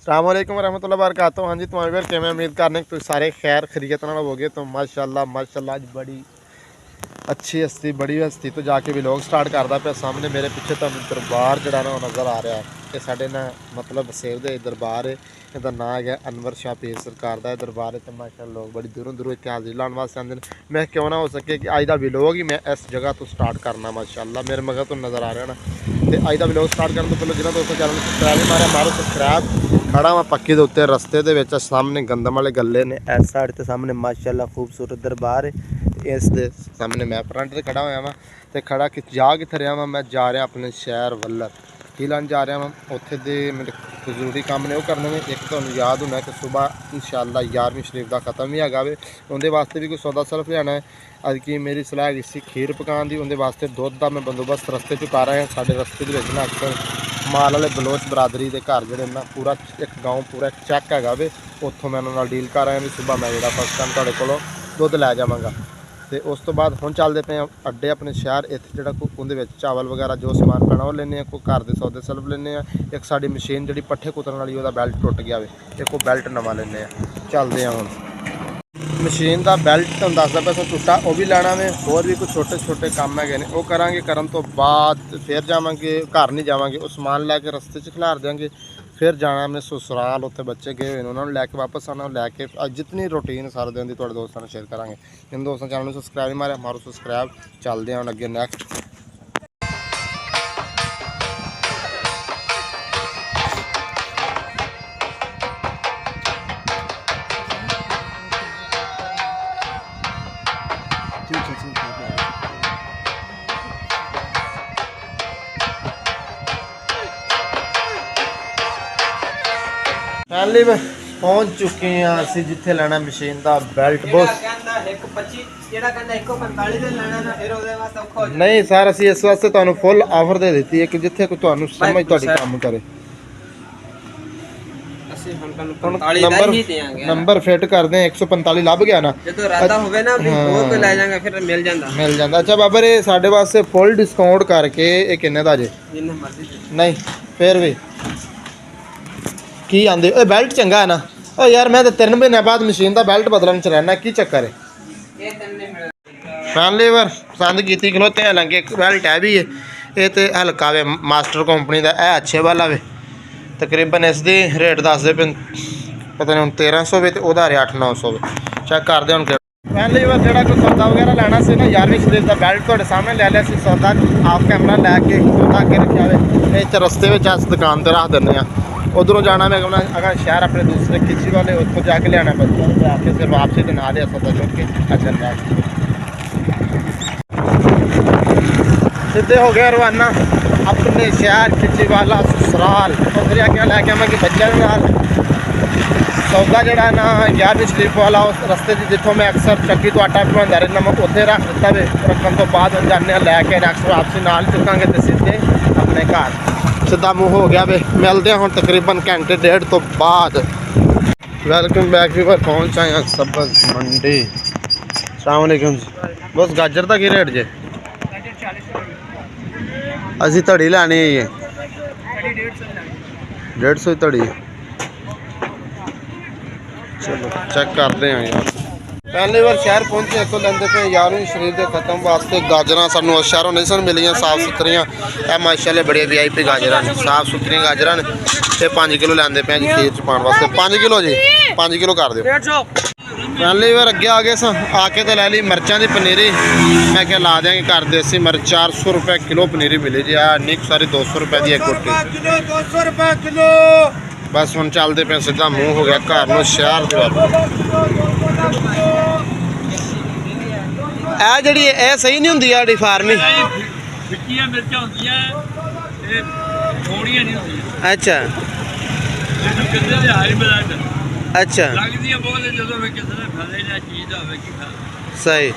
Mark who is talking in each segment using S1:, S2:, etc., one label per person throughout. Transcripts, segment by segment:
S1: अस्सलाम वालेकुम रहमतुल्लाहि व बरकातहू। हाँ जी तुम्हारे घर के मैं उम्मीद करने कि सारे खैर खरीत ना हो गए। तो माशाल्लाह माशाल्लाह आज बड़ी अच्छी हस्ती बड़ी हस्ती तो जाके भी लोग स्टार्ट करता पे। सामने मेरे पीछे तो दरबार जड़ा ना नज़र आ रहा है। ये साढ़े ना मतलब सेव दे दरबार है। इसका नाम है अनवर शाह पीर सरकार का दरबार है। तो माशाल्लाह लोग बड़ी दूरों दूरों इतने हाजिर लाने वास्ते आते हैं। मैं क्यों ना हो सके कि अज का व्लॉग ही मैं इस जगह तो स्टार्ट करना। माशाल्लाह मेरे मगर तो नज़र आ रहा ना। तो अज का व्लॉग स्टार्ट करने तो पहले जिन्होंने दोस्तों चैनल सबसक्राइब मारे मारो सबसक्राइब। खड़ा मैं पक्की के उत्ते रस्ते के सामने गंदम वाले गले ने इस साइड के सामने माशाल्लाह खूबसूरत दरबार है। इस दे सामने मैं फ्रंट से खड़ा होया वा तो खड़ा कि जा कित्थे रहा वा। मैं जा रहा अपने शहर वल्लर की लान जा रहा वा। उत्थे दे मेरे जरूरी काम ने वो करने में। एक तो याद होना कि सुबह इंशाअल्लाह 11वीं शरीफ का ख़त्म भी हैगा वे। उनके वास्ते भी कोई सौदा सल्फ लियाना है। अज की मेरी सलाह है सी खीर पकाने की। उनके वास्ते दुध का मैं बंदोबस्त रस्ते च कर रहा। साढ़े रस्ते के ना अक्सर माल वाले बलोच बरादरी के घर जोड़े ना पूरा एक गाँव पूरा एक चैक हैगा वे। उत्थों मैं उन्होंने डील कर रहा भी सुबह मैं जो फर्स्ट टाइम तुहाडे कोलों दुध लै जावांगा। तो उस तो बाद हुण चलते पे अड्डे अपने शहर इत्थे जिहड़ा कोई उहदे चावल वगैरह जो समान पैना वो लेने कोई घर के सौदे सल्फ लेने। एक साडी मशीन जिहड़ी पट्ठे कुतरन वाली उहदा बेल्ट टुट गया वे। एक वो बेल्ट नवा लेने चलते हैं हुण। मशीन का बेल्ट तुहानूं दसदा पिया टुटा वो भी लैना वे। होर भी कुछ छोटे छोटे काम है ने वो करांगे। करन तो बाद फिर जावांगे घर नहीं जावांगे। वो समान लैके रस्ते च खिलार देंगे। फिर जाना मैं ससुराल उत्थे बच्चे गए हुए उन्होंने लैके वापस आना लैके जितनी रूटीन सारे दिन की तुहाडे दोस्तों शेयर करांगे। इन दोस्तों चैनल में सबसक्राइब मारे मारो सबसक्राइब। चलते हैं अगे नैक्सट। फाइनली पहुँच चुके हैं असीं जिथे लेना मशीन का बेल्ट। बॉस नहीं सर असीं इस वास्ते तुहानूं फुल ऑफर दे दी है कि जिथे कोई तुहानूं समझ तुहाडी काम करे। नंबर फिट कर दें 145 लभ गया ना मिल जाता। अच्छा बाबा रे साढ़े वास्ते फुल डिस्काउंट करके ये किन्ने दा जे नहीं फिर भी की आंदे ओ बेल्ट चंगा है ना। ओ यार मैं तो 3 महीने बाद मशीन का बेल्ट बदलन च रहना की चक्कर है। फैमिली बार पसंद की खलोते हैं लंगे बेल्ट है भी है ये तो हल्का वे मास्टर कंपनी का है अच्छे वाला वे। तकरीबन इसकी रेट दसदे पे पता नहीं 1300 वे तो वह 8-900 वे चेक कर दे। हम फैमिली बार जो कोई सौदा वगैरह लेना से ना 11वीं शरीफ का बेल्ट थोड़े सामने ले लिया सौदा आप कैमरा लैके सौदा अगे रखा हुए इस रस्ते में अस दुकान पर रख दें। उधरों जाना मैं कहना अगर शहर अपने दूसरे खिची वाले उसको जाके लिया बच्चों को आके फिर वापसी बना दिया सौदा चुक के अच्छा सीधे हो गया रवाना अपने शहर खिची वाला ससुराल। तो फिर क्या लैके आवांगे बच्चों के नाल सौदा जड़ा ना 11वीं शरीफ वाला उस रस्ते जितों मैं अक्सर चक्की तो आटा बनता रहना मैं उत्थे रख दिता वे। रखने तो बाद जाने लैके अक्सर वापसी नाल चुकांगे तो सीधे अपने घर सीधा मुँह हो गया वे। मिलते हैं हम तकरीबन घंटे डेढ़ तो बाद। वेलकम बैक वीवर पहुँच आए हैं सब्ज़ मंडी। अस्सलाम वालेकुम बस गाजर का की रेट जे असी धड़ी लैनी है 150 धड़ी। चलो चेक करते हैं यार। पहली बार शहर पहुंचे तो लेंदे पे 11वीं शरीफ के खत्म वास्ते गाजर सानू शहरों नहीं सन मिलियां साफ सुथरियां। ए माशाल्लाह बड़िया VIP गाजर ने साफ सुथरियां गाजर ने ते 5 किलो लेंदे पे जी खीर च पाने वास्ते 5 किलो जी 5 किलो कर दियो। पहली बार अगे आ गए स आके तो लै ली मिर्चां की पनीरी। मैं क्या ला देंगे घर देसी मिर्च 400 रुपये किलो पनीरी मिली जी इन्नी सारी 200 रुपये की एक गुट्टी। बस हम चलते पे सीधा मुँह हो गया घर में शहर जी सही नहीं होंगी जी फार्मिंग। अच्छा अच्छा सही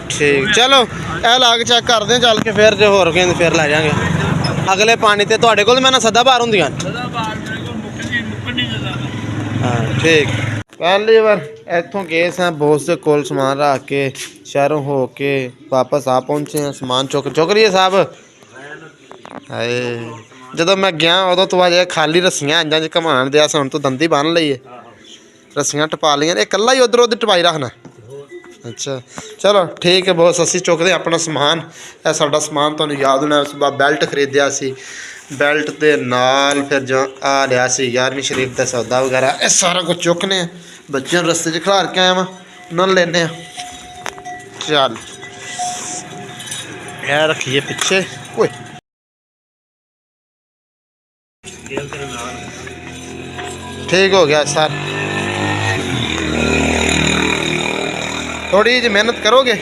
S1: ठीक चलो यह ला के चेक कर दें चल के फिर जो होर फिर लै जाएंगे अगले पानी तो थोड़े को मैं सदा बार होंगे। हाँ ठीक पहली बार इतों गए स बॉस के कोल समान रख के शहरों हो के वापस आ पहुँचे हैं। समान चुक रही है साहब हाय ਜਦੋਂ ਮੈਂ ਗਿਆ ਉਦੋਂ ਤੂੰ ਅਜੇ ਖਾਲੀ ਰੱਸੀਆਂ ਇੰਜਾਂ 'ਚ ਘਮਾਣ ਦਿਆ ਹੁਣ ਤੂੰ ਦੰਦੀ ਬੰਨ ਲਈ ਏ ਰੱਸੀਆਂ ਟਪਾ ਲਈਆਂ ਇਹ ਇਕੱਲਾ ਹੀ ਉਧਰ ਟਪਾਈ ਰੱਖਣਾ ਅੱਛਾ ਚਲੋ ਠੀਕ ਹੈ ਬੋਸ ਅਸੀਂ ਚੁੱਕਦੇ ਆਪਣਾ ਸਮਾਨ ਇਹ ਸਾਡਾ ਸਮਾਨ ਤੁਹਾਨੂੰ ਯਾਦ ਹੋਣਾ ਉਸ ਬਾਅਦ ਬੈਲਟ ਖਰੀਦਿਆ ਸੀ ਬੈਲਟ ਦੇ ਨਾਲ ਫਿਰ ਜੋ ਆ ਲਿਆ ਸੀ 11ਵੀਂ ਸ਼ਰੀਫ ਦਾ ਸੌਦਾ ਵਗੈਰਾ ਇਹ ਸਾਰਾ ਕੁਝ ਚੁੱਕਨੇ ਆ ਬੱਚਿਆਂ ਨੂੰ ਰਸਤੇ 'ਚ ਖਿਲਾਰ ਕੇ ਆਇਆ ਵਾਂ ਉਹਨਾਂ ਨੂੰ ਲੈਨੇ ਆ ਚੱਲ ਇਹ ਰੱਖੀਏ ਪਿੱਛੇ ਓਏ ठीक हो गया सर थोड़ी जी मेहनत करोगे